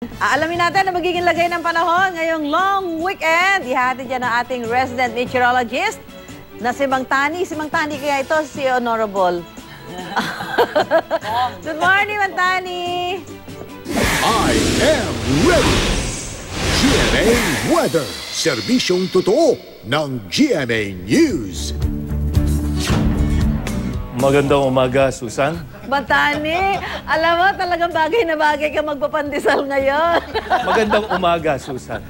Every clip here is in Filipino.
Aalamin natin na magiging lagay ng panahon ngayong long weekend. Ihatid yan ang ating resident meteorologist na si Mang Tani. Si Mang Tani kaya ito, si Honorable. Good morning, Mang Tani. I am ready. GMA Weather. Serbisyong totoo ng GMA News. Magandang umaga, Susan. Mang Tani, alam mo, talagang bagay na bagay ka magpapandesal ngayon. Magandang umaga, Susan.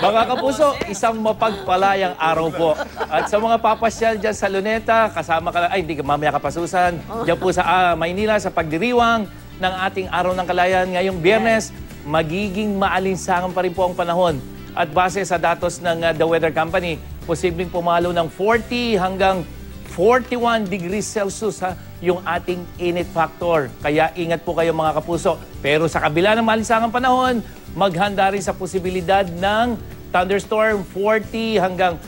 Mga kapuso, isang mapagpalayang araw po. At sa mga papasyal dyan sa Luneta, kasama ka lang, ay hindi, mamaya ka pa, Susan. Dyan po sa Maynila, sa pagdiriwang ng ating araw ng kalayaan ngayong Biyernes, magiging maalinsangan pa rin po ang panahon. At base sa datos ng The Weather Company, posibleng pumalo ng 40 hanggang 41 degrees Celsius yung ating init factor. Kaya ingat po kayo mga kapuso. Pero sa kabila ng malinsangang panahon, maghanda rin sa posibilidad ng thunderstorm. 40 hanggang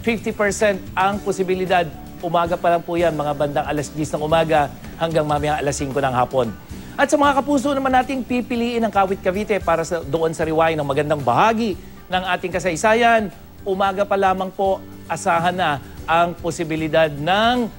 50% ang posibilidad. Umaga pa lang po yan, mga bandang alas 10 ng umaga hanggang mamayang alas 5 ng hapon. At sa mga kapuso naman nating pipiliin ang Kawit Cavite para doon sa riwayan ng magandang bahagi ng ating kasaysayan. Umaga pa lamang po, asahan na ang posibilidad ng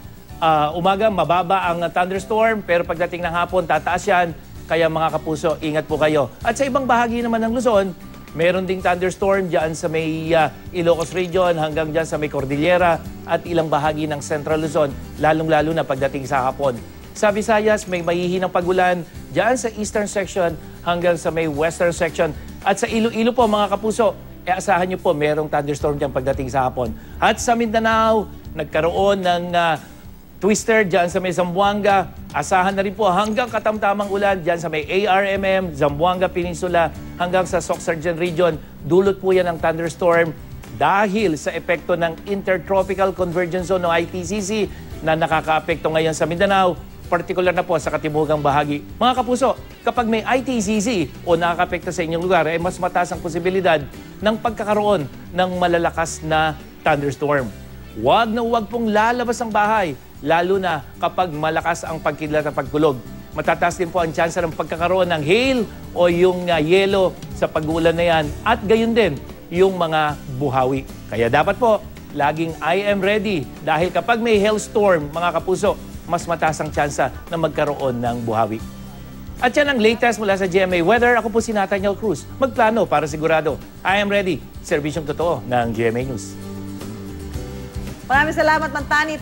umaga, mababa ang thunderstorm, pero pagdating ng hapon, tataas yan. Kaya mga kapuso, ingat po kayo. At sa ibang bahagi naman ng Luzon, meron ding thunderstorm dyan sa may Ilocos Region hanggang dyan sa may Cordillera at ilang bahagi ng Central Luzon, lalong-lalo na pagdating sa hapon. Sa Visayas, may mahihinang pagulan dyan sa Eastern Section hanggang sa may Western Section. At sa Iloilo po, mga kapuso, asahan nyo po, merong thunderstorm dyan pagdating sa hapon. At sa Mindanao, nagkaroon ng twister dyan sa may Zamboanga. Asahan na rin po hanggang katamtamang ulan dyan sa may ARMM, Zamboanga Peninsula, hanggang sa Sorsogon Region. Dulot po yan ng thunderstorm dahil sa epekto ng Intertropical Convergence Zone o ITCZ na nakakaapekto ngayon sa Mindanao, partikular na po sa katimugang bahagi. Mga kapuso, kapag may ITCZ o nakakapekto sa inyong lugar, ay mas mataas ang posibilidad ng pagkakaroon ng malalakas na thunderstorm. Huwag na huwag pong lalabas ang bahay, lalo na kapag malakas ang pagkidlat at pagkulog. Matataas din po ang tsansa ng pagkakaroon ng hail o yung yelo sa pag-uulan na yan at gayon din yung mga buhawi. Kaya dapat po, laging I am ready dahil kapag may hailstorm, mga kapuso, mas mataas ang tsansa na magkaroon ng buhawi. At yan ang latest mula sa GMA Weather. Ako po si Nathaniel Cruz. Magplano para sigurado. I am ready. Serbisyong totoo ng GMA News. Maraming salamat, Mang Tani.